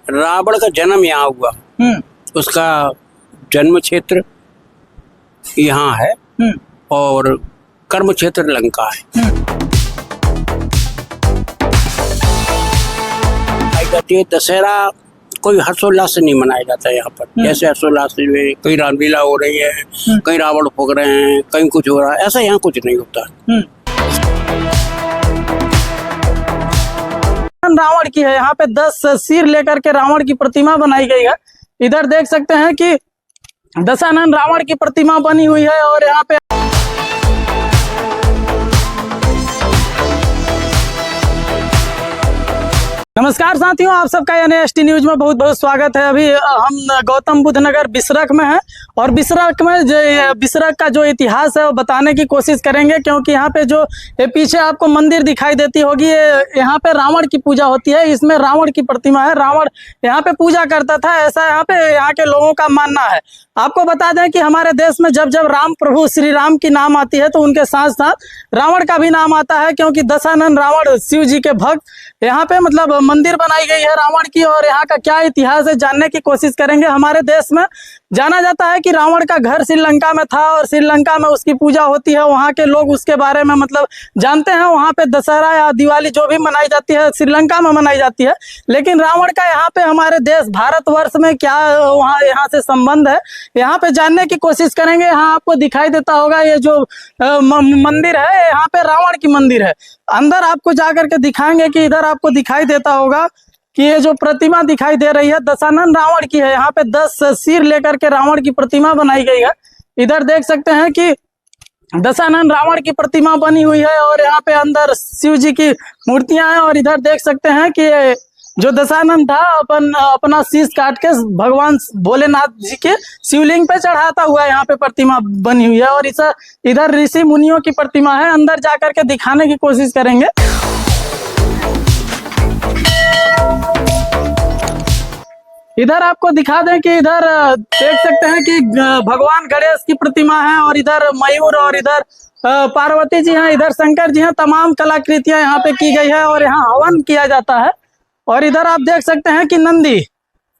रावण का जन्म यहाँ हुआ। उसका जन्म क्षेत्र यहाँ है और कर्म क्षेत्र लंका है। दशहरा कोई हर्षोल्लास से नहीं मनाया जाता है यहाँ पर। जैसे हर्षोल्लास से कहीं रामलीला हो रही है, कहीं रावण फूक रहे हैं, कहीं कुछ हो रहा है, ऐसा यहाँ कुछ नहीं होता। रावण की है, यहाँ पे 10 सिर लेकर के रावण की प्रतिमा बनाई गई है। इधर देख सकते हैं कि दशानन रावण की प्रतिमा बनी हुई है और यहाँ पे नमस्कार साथियों, आप सबका NST न्यूज में बहुत बहुत स्वागत है। अभी हम गौतम बुद्ध नगर बिसरख में हैं और बिसरख में बिसरख का जो इतिहास है वो बताने की कोशिश करेंगे, क्योंकि यहाँ पे जो ये पीछे आपको मंदिर दिखाई देती होगी, यहाँ पे रावण की पूजा होती है। इसमें रावण की प्रतिमा है, रावण यहाँ पे पूजा करता था, ऐसा यहाँ के लोगों का मानना है। आपको बता दें कि हमारे देश में जब जब राम प्रभु श्री राम की नाम आती है तो उनके साथ साथ रावण का भी नाम आता है, क्योंकि दशानन रावण शिव जी के भक्त। यहाँ पे मतलब मंदिर बनाई गई है रावण की और यहाँ का क्या इतिहास है जानने की कोशिश करेंगे। हमारे देश में जाना जाता है कि रावण का घर श्रीलंका में था और श्रीलंका में उसकी पूजा होती है। वहाँ के लोग उसके बारे में मतलब जानते हैं। वहाँ पे दशहरा या दिवाली जो भी मनाई जाती है श्रीलंका में मनाई जाती है, लेकिन रावण का यहाँ पे हमारे देश भारतवर्ष में क्या यहाँ से संबंध है, यहाँ पे जानने की कोशिश करेंगे। यहाँ आपको दिखाई देता होगा ये जो मंदिर है, यहाँ पे रावण की मंदिर है। अंदर आपको जाकर के दिखाएंगे कि इधर आपको दिखाई देता होगा कि ये जो प्रतिमा दिखाई दे रही है दशानन रावण की है। यहाँ पे 10 सिर लेकर के रावण की प्रतिमा बनाई गई है। इधर देख सकते हैं कि दशानन रावण की प्रतिमा बनी हुई है और यहाँ पे अंदर शिव जी की मूर्तियां हैं। और इधर देख सकते हैं कि जो दशानन था अपना शीश काट के भगवान भोलेनाथ जी के शिवलिंग पे चढ़ाता हुआ यहाँ पे प्रतिमा बनी हुई है। और इधर ऋषि मुनियों की प्रतिमा है। अंदर जाकर के दिखाने की कोशिश करेंगे। इधर आपको दिखा दें कि इधर देख सकते हैं कि भगवान गणेश की प्रतिमा है और इधर मयूर और इधर पार्वती जी हैं, इधर शंकर जी हैं। तमाम कलाकृतियां यहाँ पे की गई है और यहाँ हवन किया जाता है। और इधर आप देख सकते हैं कि नंदी,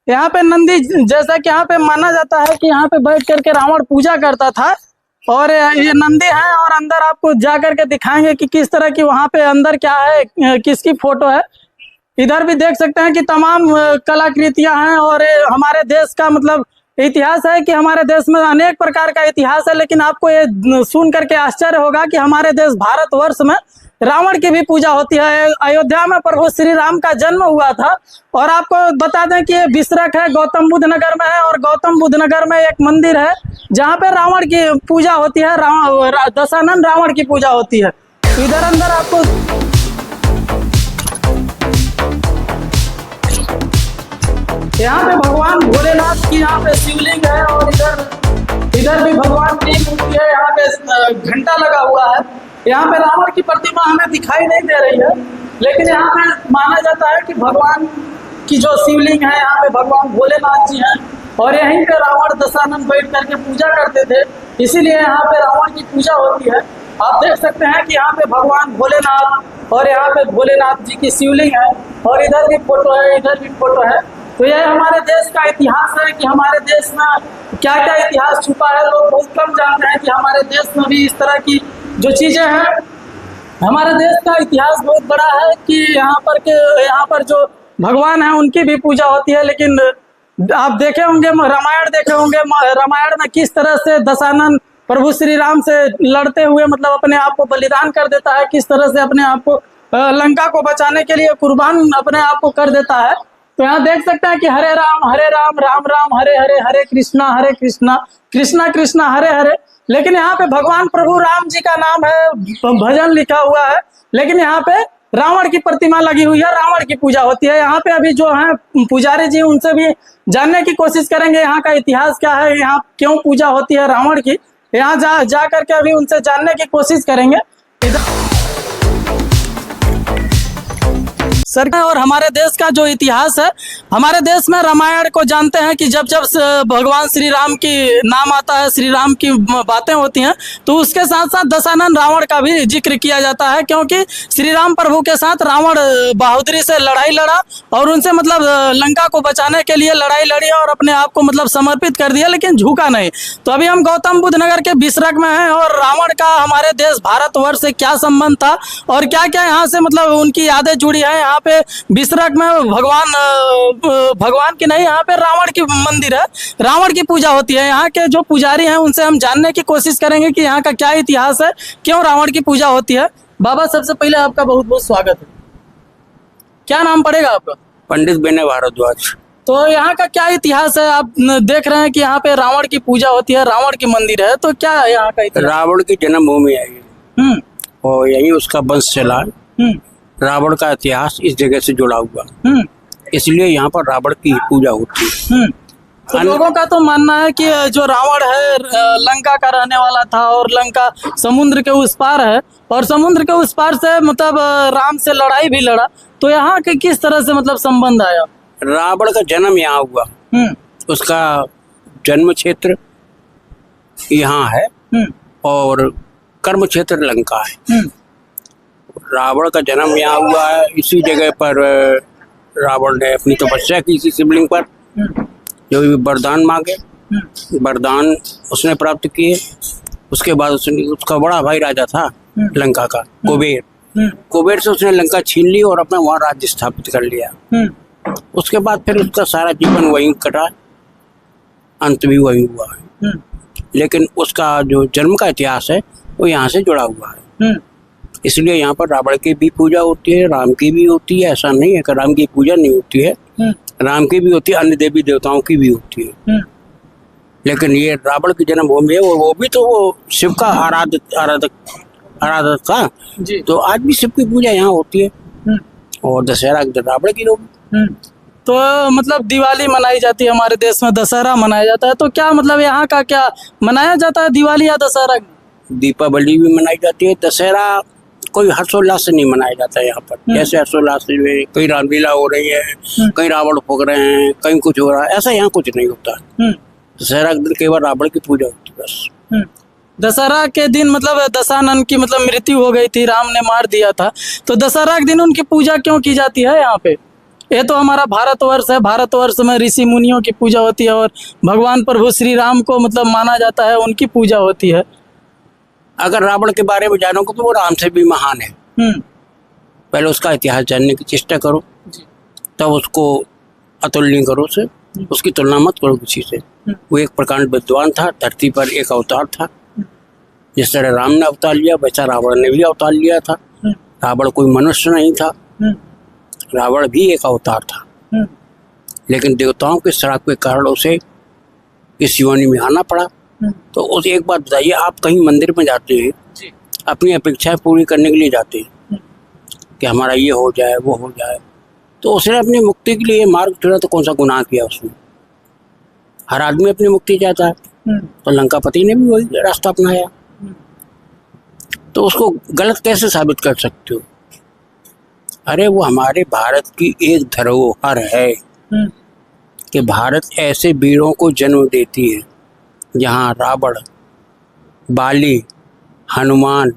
यहाँ पे नंदी जैसा कि यहाँ पे माना जाता है कि यहाँ पे बैठ करके रावण पूजा करता था और ये नंदी है। और अंदर आपको जा करके दिखाएंगे कि किस तरह की वहाँ पे अंदर क्या है, किसकी फोटो है। इधर भी देख सकते हैं कि तमाम कलाकृतियां हैं और हमारे देश का मतलब इतिहास है कि हमारे देश में अनेक प्रकार का इतिहास है। लेकिन आपको ये सुन करके आश्चर्य होगा कि हमारे देश भारतवर्ष में रावण की भी पूजा होती है। अयोध्या में प्रभु श्री राम का जन्म हुआ था। और आपको बता दें कि ये बिसरख है, गौतम बुद्ध नगर में है और गौतम बुद्ध नगर में एक मंदिर है जहाँ पे रावण की पूजा होती है, दशानन रावण की पूजा होती है। इधर अंदर आपको यहाँ पे भगवान भोलेनाथ की यहाँ पे शिवलिंग है और इधर भी भगवान की मूर्ति है। यहाँ पे घंटा लगा हुआ है। यहाँ पे रावण की प्रतिमा हमें दिखाई नहीं दे रही है, लेकिन यहाँ पे माना जाता है कि भगवान की जो शिवलिंग है यहाँ पे भगवान भोलेनाथ जी हैं और यहीं पे रावण दशानन बैठ करके पूजा करते थे, इसीलिए यहाँ पे रावण की पूजा होती है। आप देख सकते हैं कि यहाँ पे भगवान भोलेनाथ और यहाँ पे भोलेनाथ जी की शिवलिंग है और इधर भी फोटो है, इधर भी फोटो है। तो यह हमारे देश का इतिहास है कि हमारे देश में क्या क्या इतिहास छुपा है। लोग बहुत कम जानते हैं कि हमारे देश में भी इस तरह की जो चीजें हैं। हमारे देश का इतिहास बहुत बड़ा है कि यहाँ पर जो भगवान है उनकी भी पूजा होती है। लेकिन आप देखे होंगे, रामायण देखे होंगे, रामायण में किस तरह से दशानन प्रभु श्री राम से लड़ते हुए मतलब अपने आप को बलिदान कर देता है, किस तरह से अपने आप को लंका को बचाने के लिए कुर्बान अपने आप को कर देता है। तो यहाँ देख सकते हैं कि हरे राम राम राम हरे हरे, हरे कृष्णा कृष्णा कृष्णा हरे हरे। लेकिन यहाँ पे भगवान प्रभु राम जी का नाम है, भजन लिखा हुआ है, लेकिन यहाँ पे रावण की प्रतिमा लगी हुई है, रावण की पूजा होती है। यहाँ पे अभी जो है पुजारी जी, उनसे भी जानने की कोशिश करेंगे यहाँ का इतिहास क्या है, यहाँ क्यों पूजा होती है रावण की। यहाँ जा करके अभी उनसे जानने की कोशिश करेंगे। सर और हमारे देश का जो इतिहास है, हमारे देश में रामायण को जानते हैं कि जब जब भगवान श्री राम की नाम आता है, श्री राम की बातें होती हैं, तो उसके साथ साथ दशानन रावण का भी जिक्र किया जाता है, क्योंकि श्री राम प्रभु के साथ रावण बहादुरी से लड़ाई लड़ा और उनसे मतलब लंका को बचाने के लिए लड़ाई लड़ी और अपने आप को मतलब समर्पित कर दिया, लेकिन झुका नहीं। तो अभी हम गौतम बुद्ध नगर के बिसरक में हैं और रावण का हमारे देश भारतवर्ष से क्या संबंध था और क्या क्या यहाँ से मतलब उनकी यादें जुड़ी है। यहाँ पे बिसरक में भगवान की नहीं, यहाँ पे रावण की मंदिर है, रावण की पूजा होती है। यहाँ के जो पुजारी हैं उनसे हम जानने की कोशिश करेंगे कि यहाँ का क्या इतिहास है, क्यों रावण की पूजा होती है। बाबा, सबसे पहले आपका बहुत बहुत स्वागत है। क्या नाम पड़ेगा आपका? पंडित विनय भारद्वाज। तो यहाँ का क्या इतिहास है? आप देख रहे हैं कि यहाँ पे रावण की पूजा होती है, रावण की मंदिर है, तो क्या है यहाँ का इतिहास? रावण की जन्मभूमि है ये और यही उसका वंश चला। रावण का इतिहास इस जगह से जुड़ा हुआ, इसलिए यहाँ पर रावण की पूजा होती है। तो लोगों का तो मानना है कि जो रावण है लंका का रहने वाला था और लंका समुद्र के उस पार है और समुद्र के उस पार से मतलब राम से लड़ाई भी लड़ा। तो यहाँ के किस तरह से मतलब संबंध आया? रावण का जन्म यहाँ हुआ, उसका जन्म क्षेत्र यहाँ है और कर्म क्षेत्र लंका है। रावण का जन्म यहाँ हुआ है, इसी जगह पर रावण ने अपनी तपस्या की इसी शिवलिंग पर, जो भी वरदान मांगे वरदान उसने प्राप्त किए। उसके बाद उसका बड़ा भाई राजा था लंका का, कुबेर से उसने लंका छीन ली और अपना वहाँ राज्य स्थापित कर लिया। उसके बाद फिर उसका सारा जीवन वहीं कटा, अंत भी वहीं हुआ है। लेकिन उसका जो जन्म का इतिहास है वो यहाँ से जुड़ा हुआ है, इसलिए यहाँ पर रावण की भी पूजा होती है, राम की भी होती है। ऐसा नहीं है कि राम की पूजा नहीं होती है, राम की भी होती है, अन्य देवी देवताओं की भी होती है। लेकिन ये रावण की जन्मभूमि है, वो भी तो वो शिव का आराधक था जी। तो आज भी शिव की पूजा यहाँ होती है और दशहरा रावण की होगी। तो मतलब दिवाली मनाई जाती है हमारे देश में, दशहरा मनाया जाता है, तो क्या मतलब यहाँ का क्या मनाया जाता है दिवाली या दशहरा? दीपावली भी मनाई जाती है, दशहरा कोई हर्षोल्लास से नहीं मनाया जाता है यहाँ पर। जैसे हर्षोल्लास से कहीं रामलीला हो रही है, कहीं रावण फूक रहे हैं, कहीं कुछ हो रहा है, ऐसा यहाँ कुछ नहीं होता। दशहरा के दिन केवल रावण की पूजा होती है बस। दशहरा के दिन मतलब दशानन की मतलब मृत्यु हो गई थी, राम ने मार दिया था, तो दशहरा के दिन उनकी पूजा क्यों की जाती है यहाँ पे? ये तो हमारा भारतवर्ष है, भारतवर्ष में ऋषि मुनियों की पूजा होती है और भगवान प्रभु श्री राम को मतलब माना जाता है, उनकी पूजा होती है। अगर रावण के बारे में जानोगे तो वो राम से भी महान है। पहले उसका इतिहास जानने की चेष्टा करो, तब उसको अतुलनीय करो से, उसकी तुलना मत करो किसी से। वो एक प्रकांड विद्वान था, धरती पर एक अवतार था। जिस तरह राम ने अवतार लिया वैसा रावण ने भी अवतार लिया था। रावण कोई मनुष्य नहीं था, रावण भी एक अवतार था, लेकिन देवताओं के श्राप के कारण उसे इस योनि में आना पड़ा। तो उस एक बात बताइए, आप कहीं मंदिर में जाते हैं, अपनी अपेक्षाएं पूरी करने के लिए जाते हैं कि हमारा ये हो जाए वो हो जाए, तो उसने अपनी मुक्ति के लिए मार्ग चुना, तो कौन सा गुनाह किया उसने? हर आदमी अपनी मुक्ति चाहता है, तो लंकापति ने भी वही रास्ता अपनाया, तो उसको गलत कैसे साबित कर सकते हो? अरे वो हमारे भारत की एक धरोहर है कि भारत ऐसे वीरों को जन्म देती है जहाँ रावण, बाली, हनुमान,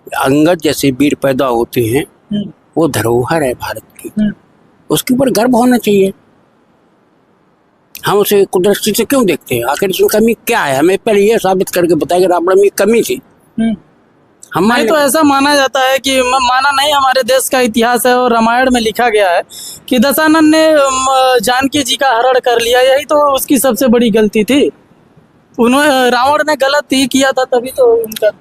अंगद जैसे वीर पैदा होते हैं। वो धरोहर है भारत की, उसके ऊपर गर्व होना चाहिए। हम उसे कुदरती से क्यों देखते हैं? आखिर इसमें कमी क्या है? हमें पहले ये साबित करके बताया कि रावण में कमी थी। हमारे तो ऐसा माना जाता है कि माना नहीं, हमारे देश का इतिहास है और रामायण में लिखा गया है कि दशानन ने जानकी जी का हरण कर लिया, यही तो उसकी सबसे बड़ी गलती थी। उन्होंने रावण ने गलत ही किया था, तभी तो उनका।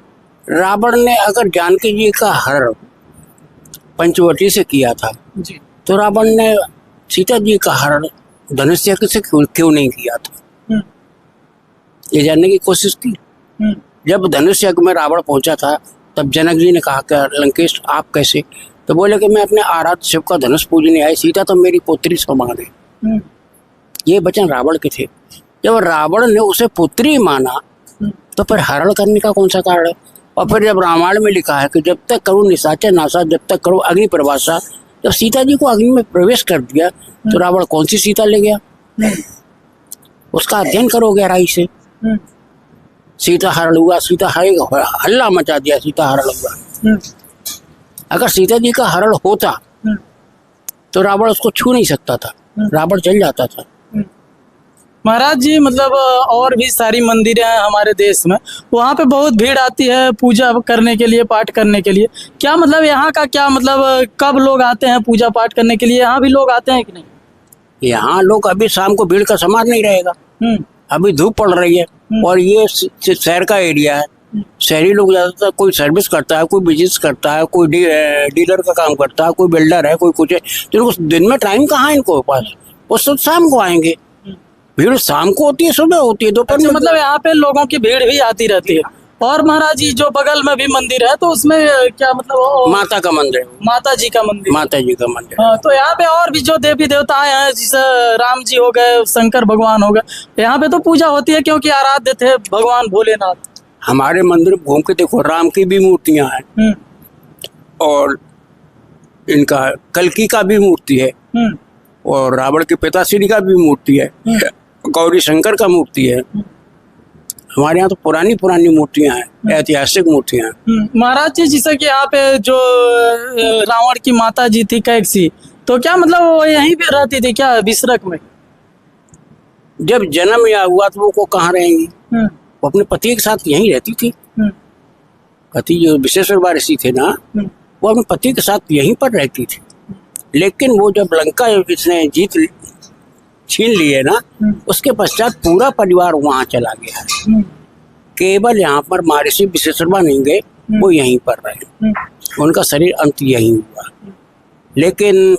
रावण ने अगर जानकी जी का हरण पंचवटी से किया था जी, तो रावण ने सीता जी का हरण धनुष यज्ञ से क्यों नहीं किया था? ये जानने की कोशिश की। जब धनुष यज्ञ में रावण पहुंचा था तब जनक जी ने कहा कि लंकेश आप कैसे? तो बोले कि मैं अपने आराध्य शिव का धनुष पूजने आई, सीता तो मेरी पुत्री समान है। ये वचन रावण के थे। जब रावण ने उसे पुत्री माना तो फिर हरण करने का कौन सा कारण है? और फिर जब रामायण में लिखा है कि जब तक करूँ निशाचर नाशा, जब तक करूँ अग्नि प्रवासा, जब सीता जी को अग्नि में प्रवेश कर दिया तो रावण कौन सी सीता ले गया, उसका अध्ययन करो गहराई से। सीता हरण हुआ, सीता हरण, हल्ला मचा दिया, सीता हरण हुआ। अगर सीता जी का हरण होता तो रावण उसको छू नहीं सकता था, रावण चल जाता था। महाराज जी मतलब और भी सारी मंदिरें हैं हमारे देश में, वहाँ पे बहुत भीड़ आती है पूजा करने के लिए, पाठ करने के लिए। क्या मतलब यहाँ का क्या मतलब, कब लोग आते हैं पूजा पाठ करने के लिए? यहाँ भी लोग आते हैं कि नहीं? यहाँ लोग अभी शाम को भीड़ का समार नहीं रहेगा, अभी धूप पड़ रही है और ये शहर का एरिया है। शहरी लोग ज्यादातर कोई सर्विस करता है, कोई बिजनेस करता है, कोई डीलर का काम करता है, कोई बिल्डर है, कोई कुछ है। तो इनको दिन में टाइम कहाँ है इनको पास, वो सब शाम को आएंगे। भीड़ शाम को होती है, सुबह होती है, दोपहर में। मतलब यहाँ पे लोगों की भीड़ भी आती रहती है। और महाराज जी जो बगल में भी मंदिर है तो उसमें क्या मतलब? माता का मंदिर है, माता जी का मंदिर। माता जी का मंदिर। हाँ, तो यहाँ पे और भी जो देवी देवता हैं, जैसे राम जी हो गए, शंकर भगवान हो गए, यहाँ पे तो पूजा होती है क्योंकि आराध्य थे भगवान भोलेनाथ। हमारे मंदिर में घूम के देखो, राम की भी मूर्तियां हैं और इनका कल्कि का भी मूर्ति है और रावण के पिताश्री का भी मूर्ति है, गौरी शंकर का मूर्ति है। हमारे यहाँ तो पुरानी पुरानी मूर्तियां हैं, ऐतिहासिक मूर्तियां हैं। महाराज जी जैसे कि यहाँ पे जो रावण की माता जी थी कैकसी, तो क्या मतलब वो यहीं पे रहती थी क्या, बिसरक में? जब जन्म या हुआ तो वो कहाँ रहेंगी, वो अपने पति के साथ यहीं रहती थी। पति जो विश्वेश्वर वारिसी थे ना, वो अपने पति के साथ यहीं पर रहती थी। लेकिन वो जब लंका इसने छीन लिए ना, उसके पश्चात पूरा परिवार वहां चला गया। केवल यहाँ पर महर्षि विश्वेश्वरवा नहीं गए, वो यहीं पर रहे, उनका शरीर अंत यहीं हुआ। लेकिन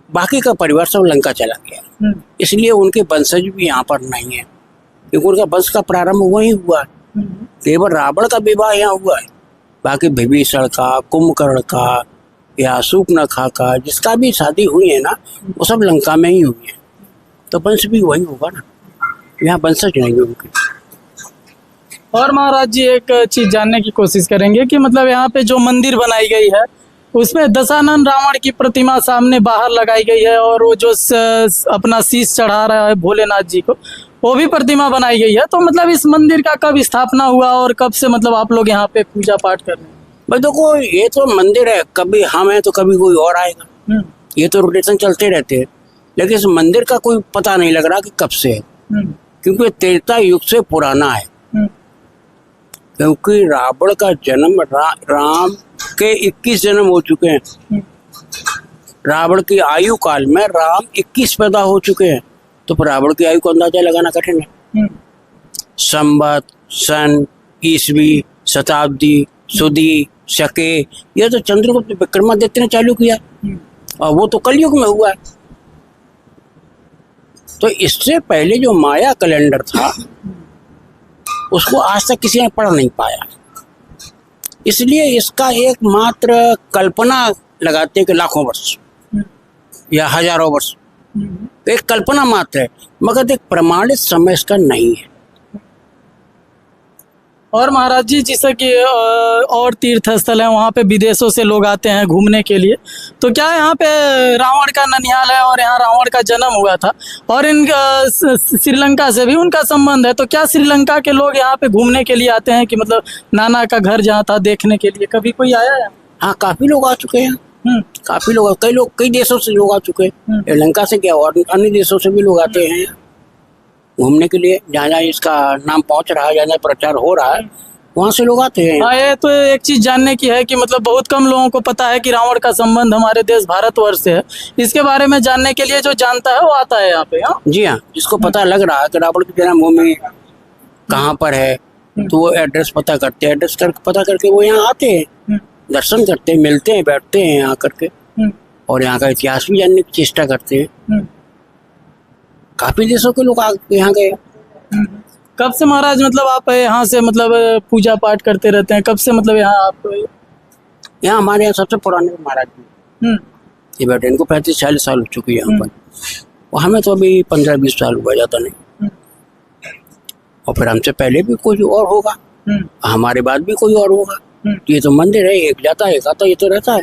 बाकी का परिवार सब लंका चला गया, इसलिए उनके वंशज भी यहाँ पर नहीं है, क्योंकि उनका वंश का प्रारंभ वहीं हुआ। केवल रावण का विवाह यहाँ हुआ है, बाकी विभीषण का, कुंभकर्ण का या शूर्पणखा का, जिसका भी शादी हुई है ना, वो सब लंका में ही हुई है। तो वंश भी वही होगा ना, यहाँ वंशज नहीं होंगे। और महाराज जी एक चीज जानने की कोशिश करेंगे कि मतलब यहाँ पे जो मंदिर बनाई गई है उसमें दशानन रावण की प्रतिमा सामने बाहर लगाई गई है और वो जो अपना शीश चढ़ा रहा है भोलेनाथ जी को, वो भी प्रतिमा बनाई गई है। तो मतलब इस मंदिर का कब स्थापना हुआ और कब से मतलब आप लोग यहाँ पे पूजा पाठ कर रहे हैं? भाई देखो, ये तो मंदिर है, कभी हम हैं तो कभी कोई और आएगा, ये तो रोटेशन चलते रहते हैं। लेकिन इस मंदिर का कोई पता नहीं लग रहा कि कब से है, क्योंकि त्रेता युग से पुराना है। क्योंकि रावण का जन्म राम के 21 जन्म हो चुके हैं। रावण की आयु काल में राम 21 पैदा हो चुके हैं, तो फिर रावण की आयु को अंदाजा लगाना कठिन है। संवत, सन, ईस्वी, शताब्दी, सुदी, शके, ये तो चंद्रगुप्त विक्रमादित्य ने चालू किया और वो तो कलयुग में हुआ है। तो इससे पहले जो माया कैलेंडर था उसको आज तक किसी ने पढ़ नहीं पाया, इसलिए इसका एकमात्र कल्पना लगाते हैं कि लाखों वर्ष या हजारों वर्ष, एक कल्पना मात्र है, मगर एक प्रमाणित समय इसका नहीं है। और महाराज जी जैसे कि और तीर्थ स्थल है, वहाँ पे विदेशों से लोग आते हैं घूमने के लिए, तो क्या यहाँ पे रावण का ननिहाल है और यहाँ रावण का जन्म हुआ था और इनका श्रीलंका से भी उनका संबंध है, तो क्या श्रीलंका के लोग यहाँ पे घूमने के लिए आते हैं कि मतलब नाना का घर जहाँ था देखने के लिए कभी कोई आया है? हाँ, काफी लोग आ चुके हैं, काफी लोग, कई देशों से लोग आ चुके हैं। श्रीलंका से क्या और अन्य देशों से भी लोग आते हैं घूमने के लिए, जहाँ जहाँ इसका नाम पहुंच रहा है, जहाँ जहाँ प्रचार हो रहा है, वहाँ से लोग आते हैं। हाँ, ये तो एक चीज जानने की है कि मतलब बहुत कम लोगों को पता है कि रावण का संबंध हमारे देश भारतवर्ष से है। इसके बारे में जानने के लिए जो जानता है वो आता है यहाँ पे। हाँ जी हाँ, जिसको पता लग रहा है कि रावण की जन्मभूमि कहाँ पर है, तो वो एड्रेस पता करते हैं, एड्रेस पता करके वो यहाँ आते हैं, दर्शन करते हैं, मिलते हैं, बैठते हैं यहाँ करके और यहाँ का इतिहास भी जानने की चेष्टा करते हैं। काफी देशों के लोग यहाँ गए। कब से महाराज मतलब आप यहाँ से मतलब पूजा पाठ करते रहते हैं, कब से मतलब यहाँ आप? यहाँ हमारे यहाँ सबसे पुराने महाराज जी ये बैठे, इनको 35-40 साल हो चुके हैं यहाँ पर, और हमें तो अभी 15-20 साल हुआ, जाता नहीं। और फिर हमसे पहले भी कोई और होगा, हमारे बाद भी कोई और होगा। ये तो मंदिर है, एक जाता है एक आता, ये तो रहता है।